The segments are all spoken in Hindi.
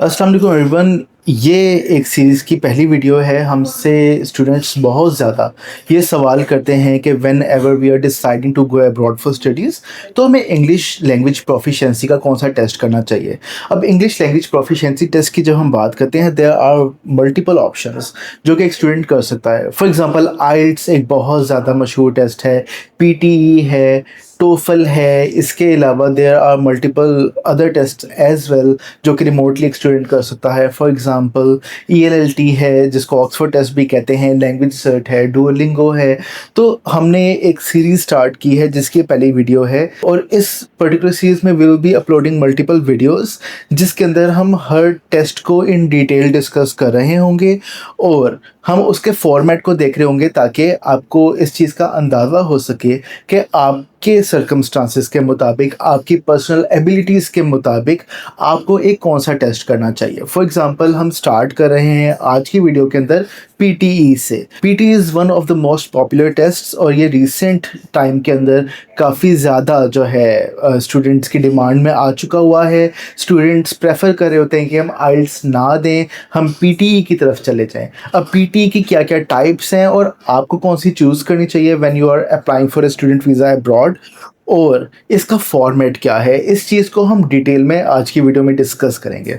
अस्सलाम वालेकुम एवरीवन। ये एक सीरीज़ की पहली वीडियो है। हमसे स्टूडेंट्स बहुत ज़्यादा ये सवाल करते हैं कि whenever we are deciding to go abroad for studies तो हमें इंग्लिश लैंग्वेज प्रोफिशिएंसी का कौन सा टेस्ट करना चाहिए। अब इंग्लिश लैंग्वेज प्रोफिशिएंसी टेस्ट की जब हम बात करते हैं, देयर आर मल्टीपल ऑप्शंस जो कि एक स्टूडेंट कर सकता है। फॉर एग्जांपल आइल्ट्स एक बहुत ज़्यादा मशहूर टेस्ट है, पीटीई है, टोफल है। इसके अलावा there are multiple other test as well जो कि रिमोटली एक स्टूडेंट कर सकता है। फॉर एग्जांपल ईएलएलटी है, जिसको ऑक्सफोर्ड टेस्ट भी कहते हैं, लैंग्वेज सर्ट है, डुओलिंगो है। तो हमने एक सीरीज़ स्टार्ट की है जिसकी पहली वीडियो है, और इस पर्टिकुलर सीरीज़ में will be uploading multiple videos जिसके अंदर हम हर टेस्ट को इन डिटेल डिस्कस कर रहे होंगे और हम उसके फॉर्मेट को देख रहे होंगे ताकि आपको इस चीज़ का अंदाज़ा हो सके कि आपके सर्कमस्टांसिस के मुताबिक, आपकी पर्सनल एबिलिटीज़ के मुताबिक आपको एक कौन सा टेस्ट करना चाहिए। फॉर एग्जांपल हम स्टार्ट कर रहे हैं आज की वीडियो के अंदर पीटीई से। PTE is one of the most popular tests और ये रिसेंट टाइम के अंदर काफ़ी ज़्यादा जो है स्टूडेंट्स की डिमांड में आ चुका हुआ है। स्टूडेंट्स प्रेफर कर रहे होते हैं कि हम आइल्ट्स ना दें, हम पीटीई की तरफ चले जाएं। अब पीटीई की क्या क्या टाइप्स हैं और आपको कौन सी चूज़ करनी चाहिए when you are applying for a student visa abroad, और इसका फॉर्मेट क्या है, इस चीज़ को हम डिटेल में आज की वीडियो में डिस्कस करेंगे।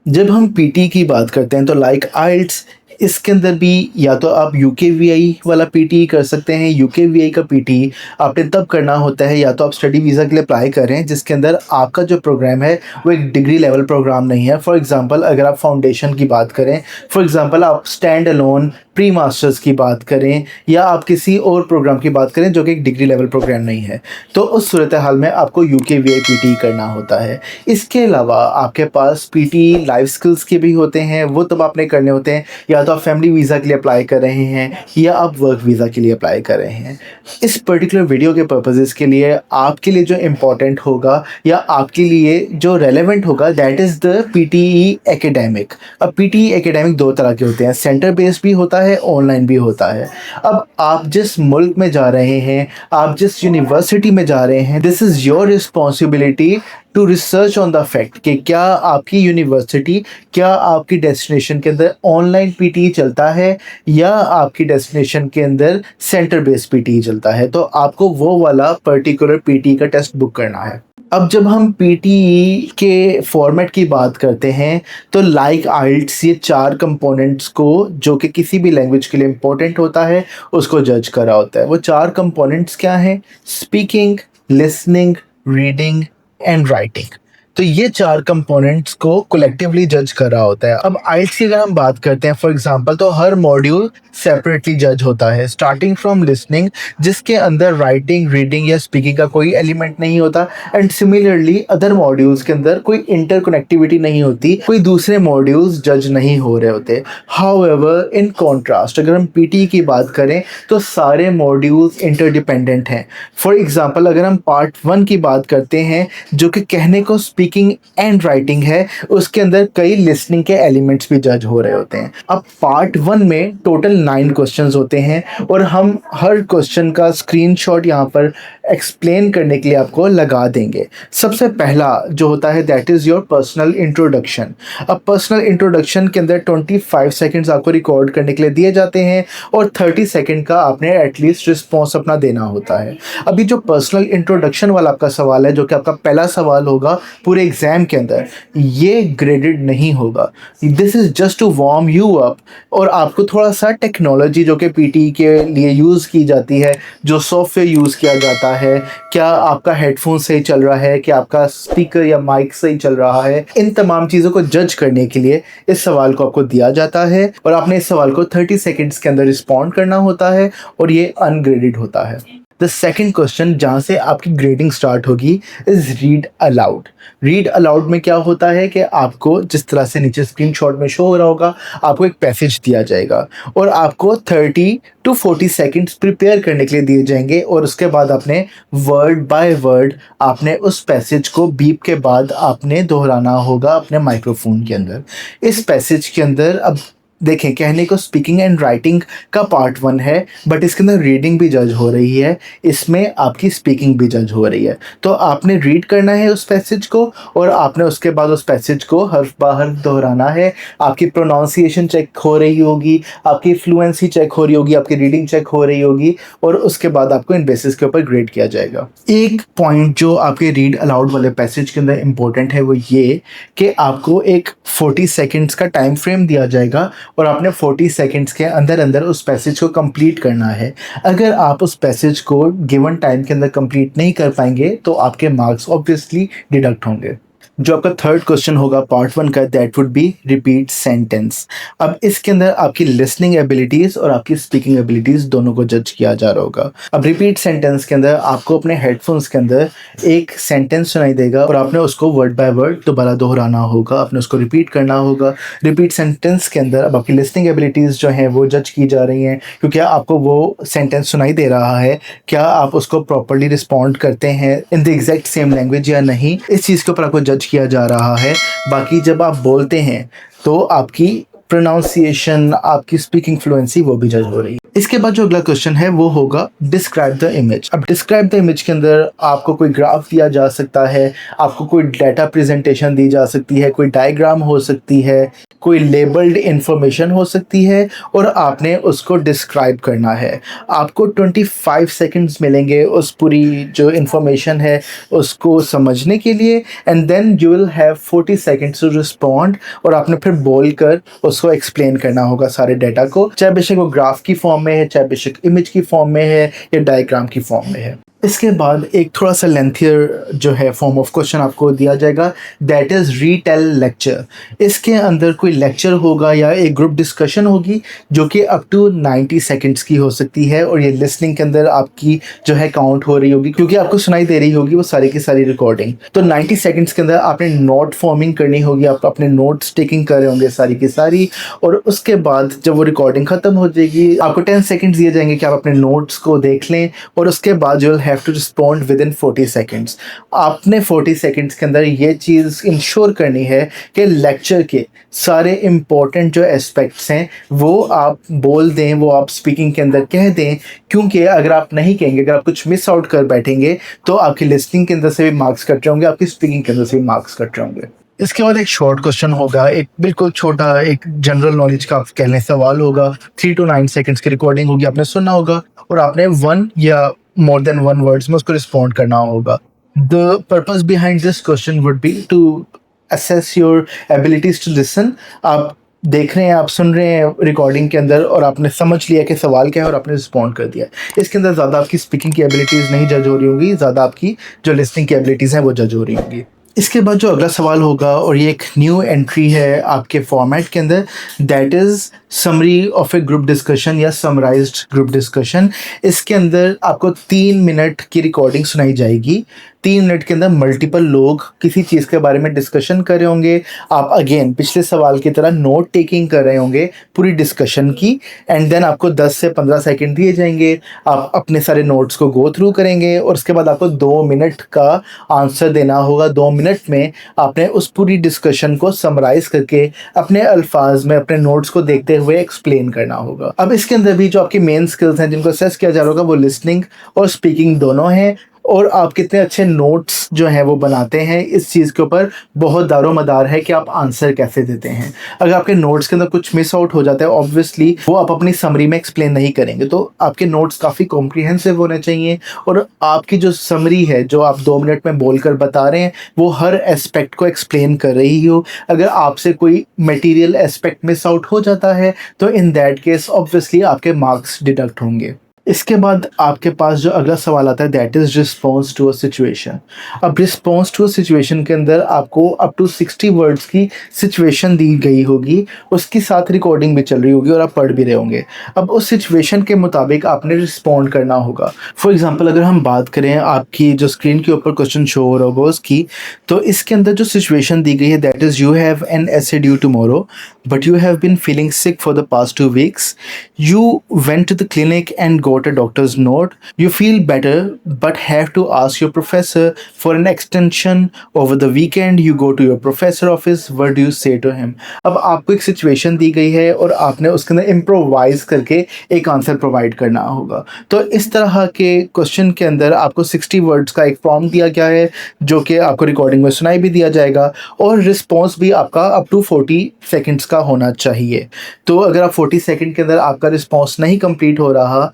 जब हम पीटी की बात करते हैं तो लाइक आइल्ट्स, इसके अंदर भी या तो आप यूकेवीआई वाला पीटी कर सकते हैं। यूकेवीआई का पीटी आपने तब करना होता है या तो आप स्टडी वीज़ा के लिए अप्लाई कर रहे हैं जिसके अंदर आपका जो प्रोग्राम है वो एक डिग्री लेवल प्रोग्राम नहीं है। फॉर एग्जांपल अगर आप फाउंडेशन की बात करें, फॉर एग्जांपल आप स्टैंड अलोन प्री मास्टर्स की बात करें, या आप किसी और प्रोग्राम की बात करें जो कि एक डिग्री लेवल प्रोग्राम नहीं है, तो उस सूरत हाल में आपको यूकेवीआई पीटी करना होता है। इसके अलावा आपके पास पीटी लाइफ स्किल्स के भी होते हैं, वो तब आपने करने होते हैं या तो आप फैमिली वीज़ा के लिए अप्लाई कर रहे हैं या आप वर्क वीज़ा के लिए अप्लाई कर रहे हैं। इस पर्टिकुलर वीडियो के पर्पसेस के लिए आपके लिए जो इम्पोर्टेंट होगा या आपके लिए जो रेलेवेंट होगा, that is the PTE academic. अब पीटीई एकेडमिक दो तरह के होते हैं, सेंटर बेस्ड भी होता है, ऑनलाइन भी होता है। अब आप जिस मुल्क में जा रहे हैं, आप जिस यूनिवर्सिटी में जा रहे हैं, this is your responsibility to research on the fact कि क्या आपकी यूनिवर्सिटी, क्या आपकी डेस्टिनेशन के अंदर ऑनलाइन पीटी चलता है या आपकी डेस्टिनेशन के अंदर सेंटर बेस्ड पीटी चलता है। तो आपको वो वाला पर्टिकुलर पीटी का टेस्ट बुक करना है। अब जब हम पीटीई के फॉर्मेट की बात करते हैं तो लाइक आइल्ट्स, ये चार कंपोनेंट्स को जो कि किसी भी लैंग्वेज के लिए इम्पोर्टेंट होता है उसको जज करा होता है। वो चार कंपोनेंट्स क्या हैं? Speaking, listening, reading and writing. तो ये चार कंपोनेंट्स को कलेक्टिवली जज कर रहा होता है। अब आइल्ट्स की अगर हम बात करते हैं फॉर एग्जांपल, तो हर मॉड्यूल सेपरेटली जज होता है, स्टार्टिंग फ्रॉम लिसनिंग जिसके अंदर राइटिंग, रीडिंग या स्पीकिंग का कोई एलिमेंट नहीं होता, एंड सिमिलरली अदर मॉड्यूल्स के अंदर कोई इंटरकनेक्टिविटी नहीं होती, कोई दूसरे मॉड्यूल्स जज नहीं हो रहे होते। हाउएवर इन कॉन्ट्रास्ट अगर हम पीटी की बात करें तो सारे मॉड्यूल्स इंटरडिपेंडेंट हैं। फॉर एग्जांपल अगर हम पार्ट 1 की बात करते हैं जो कि कहने को स्पीकिंग एंड राइटिंग है, उसके अंदर कई लिसनिंग के एलिमेंट्स भी जज हो रहे होते हैं। अब पार्ट 1 में टोटल 9 क्वेश्चंस होते हैं और हम हर क्वेश्चन का स्क्रीनशॉट यहाँ पर एक्सप्लेन करने के लिए आपको लगा देंगे। सबसे पहला जो होता है that is your personal introduction. अब पर्सनल इंट्रोडक्शन के अंदर 25 सेकेंड्स आपको रिकॉर्ड करने के लिए दिए जाते हैं और 30 सेकेंड का आपने एटलीस्ट रिस्पॉन्स अपना देना होता है। अभी जो पर्सनल इंट्रोडक्शन वाला आपका सवाल है, जो कि आपका पहला सवाल होगा पूरे एग्जाम के अंदर, ये ग्रेडेड नहीं होगा। This is just to warm you up और आपको थोड़ा सा टेक्नोलॉजी जो कि पीटी के लिए यूज़ की जाती है, जो सॉफ्टवेयर यूज़ किया जाता है, क्या आपका हेडफोन सही चल रहा है, क्या आपका स्पीकर या माइक सही चल रहा है, इन तमाम चीज़ों को जज करने के लिए इस सवाल को आपको दिया जाता है और आपने इस सवाल को 30 सेकेंड्स के अंदर रिस्पॉन्ड करना होता है और ये अनग्रेडेड होता है। द सेकेंड क्वेश्चन जहाँ से आपकी ग्रेडिंग स्टार्ट होगी is read aloud. Read aloud में क्या होता है कि आपको जिस तरह से नीचे स्क्रीनशॉट में शो हो रहा होगा, आपको एक पैसेज दिया जाएगा और आपको 30 to 40 सेकेंड्स प्रिपेयर करने के लिए दिए जाएंगे और उसके बाद आपने वर्ड बाय वर्ड आपने उस पैसेज को बीप के बाद आपने दोहराना होगा अपने माइक्रोफोन के अंदर। इस पैसेज के अंदर अब देखें, कहने को स्पीकिंग एंड राइटिंग का पार्ट 1 है, बट इसके अंदर रीडिंग भी जज हो रही है, इसमें आपकी स्पीकिंग भी जज हो रही है। तो आपने रीड करना है उस पैसेज को और आपने उसके बाद उस पैसेज को हर्फ ब हर्फ दोहराना है। आपकी प्रोनाउंसिएशन चेक हो रही होगी, आपकी फ्लुएंसी चेक हो रही होगी, आपकी रीडिंग चेक हो रही होगी और उसके बाद आपको इन बेसिस के ऊपर ग्रेड किया जाएगा। एक पॉइंट जो आपके रीड अलाउड वाले पैसेज के अंदर इंपॉर्टेंट है वो ये कि आपको एक 40 सेकेंड्स का टाइम फ्रेम दिया जाएगा और आपने 40 सेकंड्स के अंदर अंदर उस पैसेज को कंप्लीट करना है। अगर आप उस पैसेज को गिवन टाइम के अंदर कंप्लीट नहीं कर पाएंगे तो आपके मार्क्स ऑब्वियसली डिडक्ट होंगे। जो आपका थर्ड क्वेश्चन होगा पार्ट 1 का, that would be repeat sentence. अब इसके अंदर आपकी लिसनिंग एबिलिटीज़ और आपकी स्पीकिंग एबिलिटीज़ दोनों को जज किया जा रहा होगा। अब रिपीट सेंटेंस के अंदर आपको अपने हेडफोन्स के अंदर एक सेंटेंस सुनाई देगा और आपने उसको वर्ड बाय वर्ड दोबारा दोहराना होगा, आपने उसको रिपीट करना होगा। रिपीट सेंटेंस के अंदर अब आपकी लिसनिंग एबिलिटीज़ जो हैं वो जज की जा रही हैं, क्योंकि आपको वो सेंटेंस सुनाई दे रहा है, क्या आप उसको प्रॉपरली रिस्पॉन्ड करते हैं in the exact same language या नहीं, इस चीज़ के ऊपर आपको जज किया जा रहा है। बाकी जब आप बोलते हैं तो आपकी प्रोनाउंसिएशन, आपकी स्पीकिंग फ्लुएंसी वो भी जज हो रही है। इसके बाद जो अगला क्वेश्चन है वो होगा डिस्क्राइब द इमेज। अब डिस्क्राइब द इमेज के अंदर आपको कोई ग्राफ दिया जा सकता है, आपको कोई डाटा प्रेजेंटेशन दी जा सकती है, कोई डायग्राम हो सकती है, कोई लेबल्ड इंफॉर्मेशन हो सकती है और आपने उसको डिस्क्राइब करना है। आपको 25 सेकंड्स मिलेंगे उस पूरी जो इंफॉर्मेशन है उसको समझने के लिए and then you will have 40 seconds to respond और आपने फिर बोल कर उसको एक्सप्लेन करना होगा सारे डाटा को, चाहे बेशक वो ग्राफ की फॉर्म में है, चाहे बेशक इमेज की फॉर्म में है या डायग्राम की फॉर्म में है। इसके बाद एक थोड़ा सा लेंथियर जो है फॉर्म ऑफ क्वेश्चन आपको दिया जाएगा, दैट इज़ रीटेल लेक्चर। इसके अंदर कोई लेक्चर होगा या एक ग्रुप डिस्कशन होगी जो कि अप टू 90 सेकंड्स की हो सकती है और ये लिसनिंग के अंदर आपकी जो है काउंट हो रही होगी, क्योंकि आपको सुनाई दे रही होगी वो सारी की सारी रिकॉर्डिंग। तो 90 सेकंड्स के अंदर आपने नोट फॉर्मिंग करनी होगी, आप अपने नोट्स टेकिंग कर रहे होंगे सारी की सारी, और उसके बाद जब वो रिकॉर्डिंग ख़त्म हो जाएगी आपको 10 सेकंड्स दिए जाएंगे कि आप अपने नोट्स को देख लें और उसके बाद जो have to respond within 40 seconds. आपने 40 सेकंड्स के अंदर ये चीज़ इंश्योर करनी है कि लेक्चर के सारे इंपॉर्टेंट जो एस्पेक्ट्स हैं वो आप बोल दें, वो आप स्पीकिंग के अंदर कह दें, क्योंकि अगर आप नहीं कहेंगे, अगर आप कुछ मिस आउट कर बैठेंगे तो आपकी लिसनिंग के अंदर से भी मार्क्स कट रहे होंगे, आपकी स्पीकिंग के अंदर से भी मार्क्स कट रहे होंगे। इसके बाद एक शॉर्ट क्वेश्चन होगा, एक बिल्कुल छोटा एक जनरल नॉलेज का आप कह लें सवाल होगा। 3 to 9 सेकंड्स की रिकॉर्डिंग होगी, आपने सुनना होगा और आपने 1 या मोर देन 1 वर्ड्स में उसको रिस्पॉन्ड करना होगा। The purpose behind this question would be to assess your abilities to listen. आप देख रहे हैं, आप सुन रहे हैं रिकॉर्डिंग के अंदर और आपने समझ लिया कि सवाल क्या है और आपने रिस्पॉन्ड कर दिया। इसके अंदर ज़्यादा आपकी स्पीकिंग की एबिलिटीज़ नहीं जज हो रही होंगी, ज़्यादा आपकी जो लिसनिंग की एबिलिटीज़ हैं वो जज हो रही होंगी। इसके बाद जो अगला सवाल होगा और ये एक न्यू एंट्री है आपके फॉर्मेट के अंदर, that is summary of A group discussion या समराइज्ड ग्रुप डिस्कशन। इसके अंदर आपको 3 मिनट की रिकॉर्डिंग सुनाई जाएगी। 3 मिनट के अंदर मल्टीपल लोग किसी चीज़ के बारे में डिस्कशन कर रहे होंगे। आप अगेन पिछले सवाल की तरह नोट टेकिंग कर रहे होंगे पूरी डिस्कशन की एंड देन आपको 10 से 15 सेकंड दिए जाएंगे। आप अपने सारे नोट्स को गो थ्रू करेंगे और उसके बाद आपको 2 मिनट का आंसर देना होगा। 2 मिनट में आपने उस पूरी डिस्कशन को समराइज़ करके अपने अल्फाज में अपने नोट्स को देखते हुए एक्सप्लेन करना होगा। अब इसके अंदर भी जो आपकी मेन स्किल्स हैं जिनको असेस किया जा रहा होगा वो लिसनिंग और स्पीकिंग दोनों हैं, और आप कितने अच्छे नोट्स जो हैं वो बनाते हैं इस चीज़ के ऊपर बहुत दारोमदार है कि आप आंसर कैसे देते हैं। अगर आपके नोट्स के अंदर कुछ मिस आउट हो जाता है ऑब्वियसली वो आप अपनी समरी में एक्सप्लेन नहीं करेंगे, तो आपके नोट्स काफ़ी कॉम्प्रिहेंसिव होने चाहिए और आपकी जो समरी है जो आप 2 मिनट में बोलकर बता रहे हैं वो हर एस्पेक्ट को एक्सप्लेन कर रही हो। अगर आपसे कोई मटेरियल एस्पेक्ट मिस आउट हो जाता है तो इन दैट केस ऑब्वियसली आपके मार्क्स डिडक्ट होंगे। इसके बाद आपके पास जो अगला सवाल आता है that is response to a situation. अब रिस्पॉन्स टू अ सिचुएशन के अंदर आपको अप टू 60 वर्ड्स की सिचुएशन दी गई होगी, उसकी साथ रिकॉर्डिंग भी चल रही होगी और आप पढ़ भी रहे होंगे। अब उस सिचुएशन के मुताबिक आपने रिस्पॉन्ड करना होगा। फॉर एग्जांपल अगर हम बात करें आपकी जो स्क्रीन के ऊपर क्वेश्चन शो हो रहा होगा उसकी, तो इसके अंदर जो सिचुएशन दी गई है that is you have an essay due tomorrow but you have been feeling sick for the past 2 weeks। You went to the clinic and got wrote a doctor's note. You feel better but have to ask your professor for an extension over the weekend. You go to your professor office. What do you say to him? अब आपको एक सिचुएशन दी गई है और आपने उसके अंदर इम्प्रोवाइज करके एक आंसर प्रोवाइड करना होगा। तो इस तरह के क्वेश्चन के अंदर आपको 60 वर्ड्स का एक फॉर्म दिया गया है जो कि आपको रिकॉर्डिंग में सुनाई भी दिया जाएगा और रिस्पॉन्स भी आपका अप टू 40 सेकंड्स का होना चाहिए। तो अगर आप 40 सेकंड के अंदर आपका रिस्पॉन्स नहीं कंप्लीट हो रहा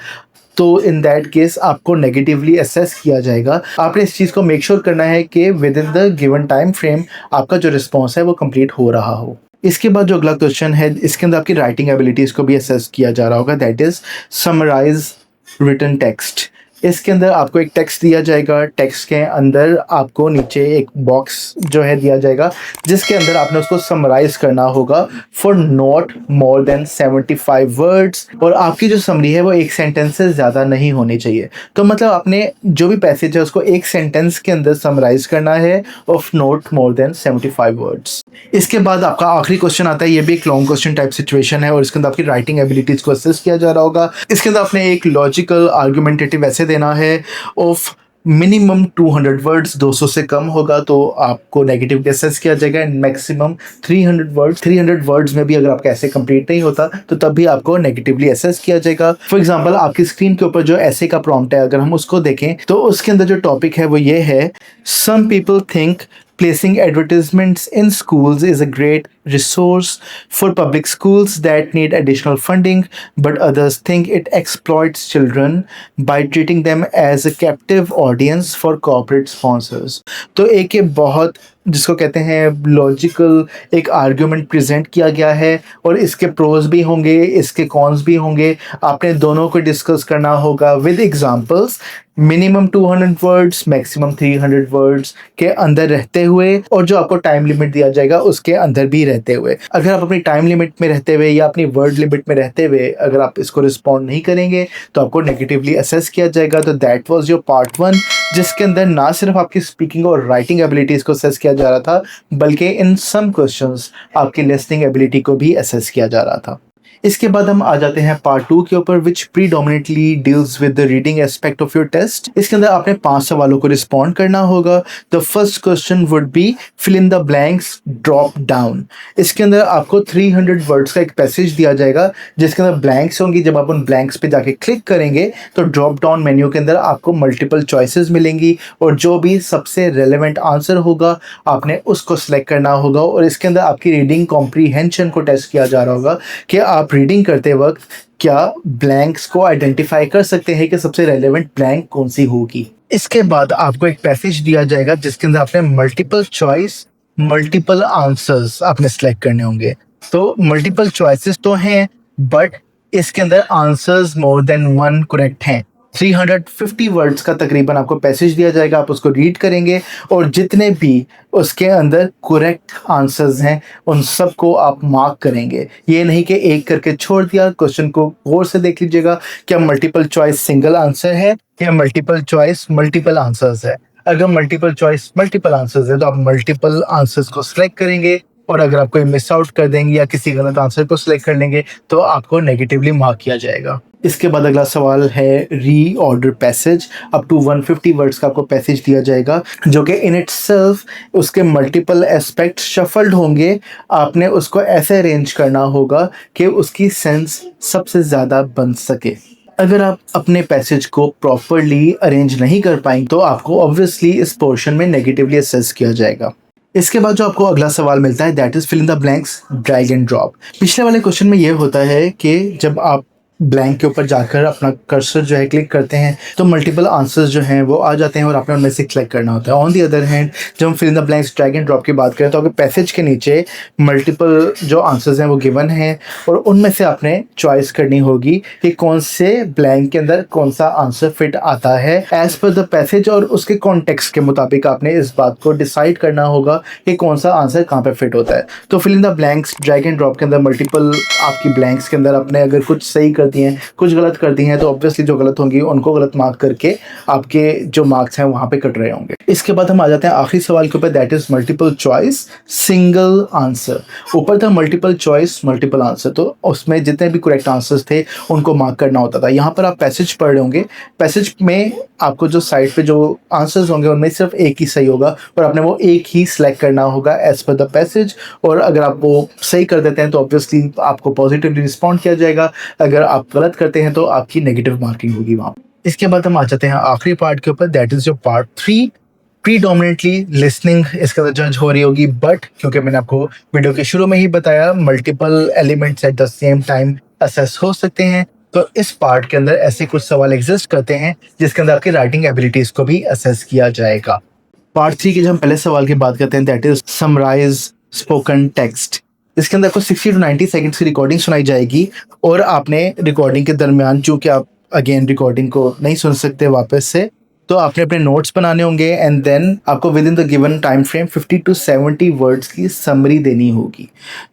तो इन दैट केस आपको नेगेटिवली असेस किया जाएगा। आपने इस चीज़ को मेक श्योर करना है कि with in the given time frame आपका जो रिस्पॉन्स है वो कंप्लीट हो रहा हो। इसके बाद जो अगला क्वेश्चन है इसके अंदर आपकी राइटिंग एबिलिटीज़ को भी असेस किया जा रहा होगा, that is summarize written text. इसके अंदर आपको एक टेक्स्ट दिया जाएगा, टेक्स्ट के अंदर आपको नीचे एक बॉक्स जो है दिया जाएगा जिसके अंदर आपने उसको समराइज करना होगा for not more than 75 words और आपकी जो समरी है वो एक सेंटेंस से ज़्यादा नहीं होनी चाहिए। तो मतलब आपने जो भी पैसेज है उसको एक सेंटेंस के अंदर समराइज करना है of not more than 75 words. इसके बाद आपका आखिरी क्वेश्चन आता है, ये भी एक लॉन्ग क्वेश्चन टाइप सिचुएशन है और इसके अंदर आपकी राइटिंग एबिलिटीज़ को असेस किया जा रहा होगा। इसके अंदर आपने एक लॉजिकल आर्गुमेंटेटिव ऐसे देना है ऑफ मिनिमम 200 वर्ड्स, 200 से कम होगा तो आपको नेगेटिव असेस किया जाएगा एंड मैक्सिमम 300 वर्ड्स। 300 वर्ड्स में भी अगर आपका ऐसे कंप्लीट नहीं होता तो तब भी आपको नेगेटिवली असेस किया जाएगा। फॉर एग्जांपल आपकी स्क्रीन के ऊपर जो ऐसे का प्रॉम्प्ट है अगर हम उसको देखें तो उसके अंदर जो टॉपिक है वो ये है, some people think placing advertisements in schools is a great resource for public schools that need additional funding, but others think it exploits children by treating them as a captive audience for corporate sponsors। तो एक ये बहुत जिसको कहते हैं लॉजिकल एक आर्ग्यूमेंट प्रेजेंट किया गया है और इसके प्रोज भी होंगे, इसके कॉन्स भी होंगे। आपने दोनों को डिस्कस करना होगा with examples, minimum 200 words maximum 300 words के अंदर रहते हुए और जो आपको टाइम लिमिट दिया जाएगा उसके अंदर भी रहते हुए। अगर आप अपनी टाइम लिमिट में रहते हुए या अपनी वर्ड लिमिट में रहते हुए अगर आप इसको रिस्पॉन्ड नहीं करेंगे तो आपको नेगेटिवली असेस किया जाएगा। तो दैट वाज योर पार्ट 1 जिसके अंदर ना सिर्फ आपकी स्पीकिंग और राइटिंग एबिलिटीज़ को असेस किया जा रहा था बल्कि इन सम क्वेश्चंस आपकी लिसनिंग एबिलिटी को भी असेस किया जा रहा था। इसके बाद हम आ जाते हैं पार्ट 2 के ऊपर which predominantly deals with the reading aspect of your test. इसके अंदर आपने 5 सवालों को रिस्पॉन्ड करना होगा। The first question would be fill in the blanks drop down. इसके अंदर आपको 300 वर्ड्स का एक पैसेज दिया जाएगा जिसके अंदर ब्लैंक्स होंगी। जब आप उन ब्लैंक्स पे जाके क्लिक करेंगे तो ड्रॉप डाउन मेन्यू के अंदर आपको मल्टीपल चॉइसेस मिलेंगी और जो भी सबसे रेलेवेंट आंसर होगा आपने उसको सिलेक्ट करना होगा और इसके अंदर आपकी रीडिंग कॉम्प्रीहेंशन को टेस्ट किया जा रहा होगा कि आप रीडिंग करते वक्त क्या ब्लैंक्स को आइडेंटिफाई कर सकते हैं कि सबसे रेलेवेंट ब्लैंक कौन सी होगी। इसके बाद आपको एक पैसेज दिया जाएगा जिसके अंदर आपने मल्टीपल चॉइस मल्टीपल आंसर्स आपने सेलेक्ट करने होंगे। तो मल्टीपल चॉइसेस तो हैं बट इसके अंदर आंसर्स मोर देन 1 करेक्ट हैं। 350 वर्ड्स का तकरीबन आपको पैसेज दिया जाएगा, आप उसको रीड करेंगे और जितने भी उसके अंदर करेक्ट आंसर्स हैं उन सब को आप मार्क करेंगे। ये नहीं कि एक करके छोड़ दिया। क्वेश्चन को गौर से देख लीजिएगा, क्या मल्टीपल चॉइस सिंगल आंसर है या मल्टीपल चॉइस मल्टीपल आंसर्स है। अगर मल्टीपल चॉइस मल्टीपल आंसर्स है तो आप मल्टीपल आंसर्स को सिलेक्ट करेंगे और अगर आप कोई मिस आउट कर देंगे या किसी गलत आंसर को सिलेक्ट कर लेंगे तो आपको नेगेटिवली मार्क किया जाएगा। इसके बाद अगला सवाल है reorder passage. Up to 150 words का आपको पैसेज दिया जाएगा जो कि इन इटसेल्फ उसके मल्टीपल एस्पेक्ट शफल्ड होंगे। आपने उसको ऐसे अरेंज करना होगा कि उसकी सेंस सबसे ज़्यादा बन सके। अगर आप अपने पैसेज को प्रॉपरली अरेंज नहीं कर पाएंगे तो आपको ऑब्वियसली इस पोर्शन में नेगेटिवली असेस किया जाएगा। इसके बाद जो आपको अगला सवाल मिलता है that is fill in the blanks drag and drop. पिछले वाले क्वेश्चन में ये होता है कि जब आप ब्लैंक के ऊपर जाकर अपना कर्सर जो है क्लिक करते हैं तो मल्टीपल आंसर्स जो हैं वो आ जाते हैं और आपने उनमें से सिलेक्ट करना होता है। ऑन दी अदर हैंड जब हम fill in the blanks drag and drop की बात करें तो आपके पैसेज के नीचे मल्टीपल जो आंसर्स हैं वो गिवन हैं और उनमें से आपने चॉइस करनी होगी कि कौन से ब्लैंक के अंदर कौन सा आंसर फिट आता है एज पर द पैसेज और उसके कॉन्टेक्स्ट के मुताबिक आपने इस बात को डिसाइड करना होगा कि कौन सा आंसर कहाँ पे फिट होता है। तो fill in the blanks drag and drop के अंदर मल्टीपल आपकी ब्लैंक्स के अंदर आपने अगर कुछ सही कर दिए हैं कुछ गलत कर दी हैं तो ऑब्वियसली जो गलत होंगी उनको गलत मार्क करके आपके जो मार्क्स हैं वहाँ पे कट रहे होंगे। इसके बाद हम आ जाते हैं आखिरी सवाल के ऊपर, that is multiple choice single answer. ऊपर था मल्टीपल चॉइस मल्टीपल आंसर, तो उसमें जितने भी करेक्ट आंसर्स थे उनको मार्क करना होता था। यहाँ पर आप पैसेज पढ़ रहे होंगे, पैसेज में आपको जो साइड पे जो आंसर्स होंगे उनमें सिर्फ एक ही सही होगा और आपने वो एक ही सिलेक्ट करना होगा एज पर द पैसेज। और अगर आप वो सही कर देते हैं तो ऑब्वियसली आपको पॉजिटिवली रिस्पॉन्ड किया जाएगा, अगर आप गलत करते हैं तो आपकी नेगेटिव मार्किंग होगी वहाँ। इसके बाद हम आ जाते हैं आखिरी पार्ट के ऊपर, that is your part 3। Predominantly listening इसके अंदर जज हो रही होगी, बट क्योंकि मैंने आपको वीडियो के शुरू में ही बताया multiple elements at the same time assess हो सकते हैं, तो इस पार्ट के अंदर ऐसे कुछ सवाल एग्जिस्ट करते हैं जिसके अंदर आपकी राइटिंग एबिलिटीज को भी असेस किया जाएगा। पार्ट 3 के जब हम पहले सवाल की बात करते हैं, that is summarize spoken text. इसके अंदर आपको 60 to 90 सेकंड्स की रिकॉर्डिंग सुनाई जाएगी और आपने रिकॉर्डिंग के दरमियान, चूंकि आप अगेन रिकॉर्डिंग को नहीं सुन सकते वापस से, तो आपने अपने नोट्स बनाने होंगे एंड देन आपको with in the given time frame 50 to 70 words की समरी देनी होगी।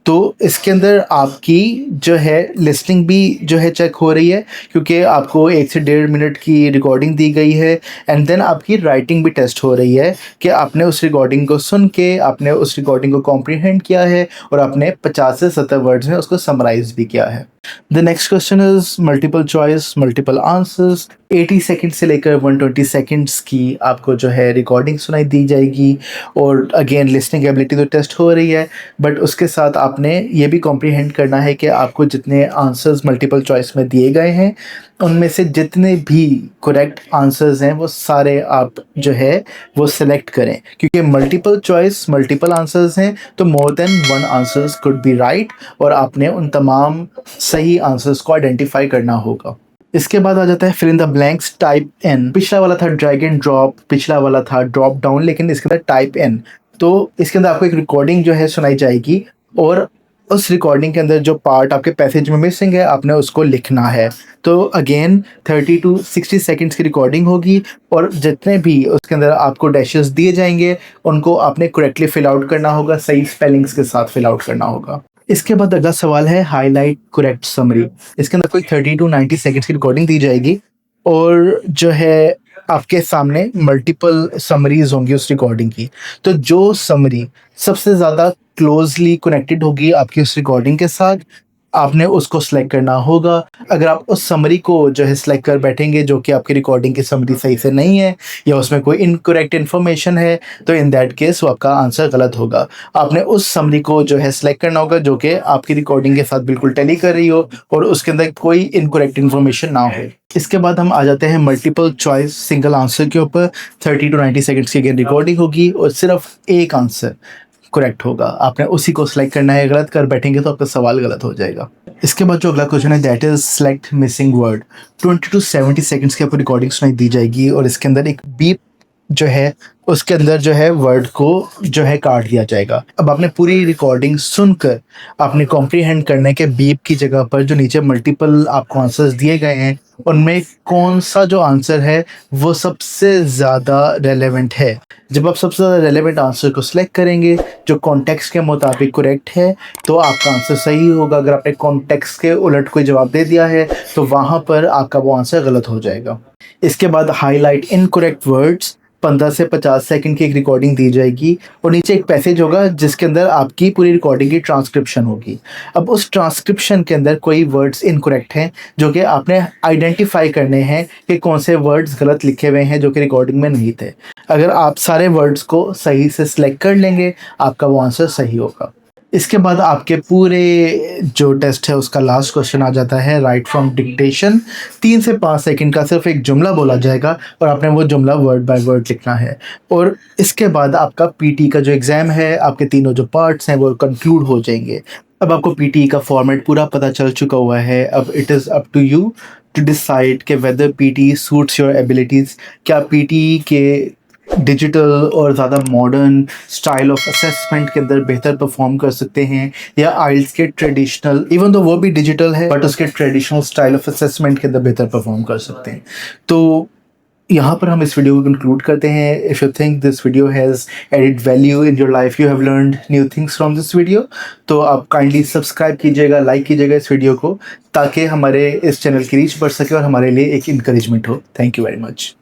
तो इसके अंदर आपकी जो है लिसनिंग भी जो है चेक हो रही है, क्योंकि आपको 1 से 1.5 मिनट की रिकॉर्डिंग दी गई है एंड देन आपकी राइटिंग भी टेस्ट हो रही है कि आपने उस रिकॉर्डिंग को सुन के आपने उस रिकॉर्डिंग को कॉम्प्रीहेंड किया है और आपने 50 से 70 वर्ड्स में उसको समराइज भी किया है। The next question is multiple choice multiple answers. 80 second से लेकर 120 सेकंड्स की आपको जो है रिकॉर्डिंग सुनाई दी जाएगी और अगेन लिसनिंग एबिलिटी तो टेस्ट हो रही है, बट उसके साथ आपने ये भी कॉम्प्रीहेंड करना है कि आपको जितने आंसर्स मल्टीपल चॉइस में दिए गए हैं उनमें से जितने भी करेक्ट आंसर्स हैं वो सारे आप जो है वो सिलेक्ट करें, क्योंकि मल्टीपल चॉइस मल्टीपल आंसर्स हैं तो more than one answers could be right और आपने उन तमाम सही आंसर्स को आइडेंटिफाई करना होगा। इसके बाद आ जाता है fill in the blanks type in. पिछला वाला था ड्रैग एंड ड्रॉप, पिछला वाला था ड्रॉप डाउन, लेकिन इसके अंदर टाइप एन। तो इसके अंदर आपको एक रिकॉर्डिंग जो है सुनाई जाएगी और उस रिकॉर्डिंग के अंदर जो पार्ट आपके पैसेज में मिसिंग है आपने उसको लिखना है। तो अगेन 30 to 60 सेकंड्स की रिकॉर्डिंग होगी और जितने भी उसके अंदर आपको डैशेस दिए जाएंगे उनको आपने करेक्टली फिल आउट करना होगा, सही स्पेलिंग्स के साथ फिल आउट करना होगा। इसके बाद अगला सवाल है हाईलाइट करेक्ट समरी। इसके अंदर कोई 30 to 90 सेकंड्स की रिकॉर्डिंग दी जाएगी और जो है आपके सामने मल्टीपल समरीज होंगी उस रिकॉर्डिंग की। तो जो समरी सबसे ज़्यादा क्लोजली कनेक्टेड होगी आपकी उस रिकॉर्डिंग के साथ आपने उसको सिलेक्ट करना होगा। अगर आप उस समरी को जो है सिलेक्ट कर बैठेंगे जो कि आपकी रिकॉर्डिंग की समरी सही से नहीं है या उसमें कोई इनकरेक्ट इन्फॉर्मेशन है, तो इन दैट केस वो आपका आंसर गलत होगा। आपने उस समरी को जो है सिलेक्ट करना होगा जो कि आपकी रिकॉर्डिंग के साथ बिल्कुल टैली कर रही हो और उसके अंदर कोई इनकरेक्ट इन्फॉर्मेशन ना हो। इसके बाद हम आ जाते हैं मल्टीपल चॉइस सिंगल आंसर के ऊपर। 30 to 90 सेकंड्स की अगेन रिकॉर्डिंग होगी और सिर्फ एक आंसर करेक्ट होगा, आपने उसी को सिलेक्ट करना है। गलत कर बैठेंगे तो आपका सवाल गलत हो जाएगा। इसके बाद जो अगला क्वेश्चन है that is select missing word. 20 to 70 seconds की आपको रिकॉर्डिंग सुनाई दी जाएगी और इसके अंदर एक बीप जो है उसके अंदर जो है वर्ड को जो है काट दिया जाएगा। अब आपने पूरी रिकॉर्डिंग सुनकर आपने कॉम्प्रीहेंड करने के बीप की जगह पर जो नीचे मल्टीपल आपको आंसर्स दिए गए हैं उनमें कौन सा जो आंसर है वो सबसे ज़्यादा रेलेवेंट है। जब आप सबसे ज़्यादा रेलेवेंट आंसर को सिलेक्ट करेंगे जो कॉन्टेक्स्ट के मुताबिक करेक्ट है तो आपका आंसर सही होगा। अगर आपने कॉन्टेक्स्ट के उलट कोई जवाब दे दिया है तो वहाँ पर आपका वो आंसर गलत हो जाएगा। इसके बाद हाईलाइट इनकरेक्ट वर्ड्स। 15 से 50 सेकंड की एक रिकॉर्डिंग दी जाएगी और नीचे एक पैसेज होगा जिसके अंदर आपकी पूरी रिकॉर्डिंग की ट्रांसक्रिप्शन होगी। अब उस ट्रांसक्रिप्शन के अंदर कोई वर्ड्स इनकरेक्ट हैं जो कि आपने आइडेंटिफाई करने हैं कि कौन से वर्ड्स गलत लिखे हुए हैं जो कि रिकॉर्डिंग में नहीं थे। अगर आप सारे वर्ड्स को सही से सिलेक्ट कर लेंगे आपका वो आंसर सही होगा। इसके बाद आपके पूरे जो टेस्ट है उसका लास्ट क्वेश्चन आ जाता है राइट फ्रॉम डिक्टेशन। 3 से 5 सेकंड का सिर्फ एक जुमला बोला जाएगा और आपने वो जुमला वर्ड बाय वर्ड लिखना है और इसके बाद आपका पीटी का जो एग्ज़ाम है आपके तीनों जो पार्ट्स हैं वो कंक्लूड हो जाएंगे। अब आपको पीटी का फॉर्मेट पूरा पता चल चुका हुआ है। अब it is up to you to decide कि whether PT suits your abilities. क्या पीटी के डिजिटल और ज़्यादा मॉडर्न स्टाइल ऑफ असेसमेंट के अंदर बेहतर परफॉर्म कर सकते हैं या आइल्स के ट्रेडिशनल, इवन तो वो भी डिजिटल है बट उसके ट्रेडिशनल स्टाइल ऑफ असेसमेंट के अंदर बेहतर परफॉर्म कर सकते हैं। तो यहाँ पर हम इस वीडियो को कंक्लूड करते हैं। If you think this video has added value in your life, you have learned new things from this video, तो आप काइंडली सब्सक्राइब कीजिएगा, लाइक कीजिएगा इस वीडियो को ताकि हमारे इस चैनल की रीच बढ़ सके और हमारे लिए एक इंकरेजमेंट हो। Thank you very much.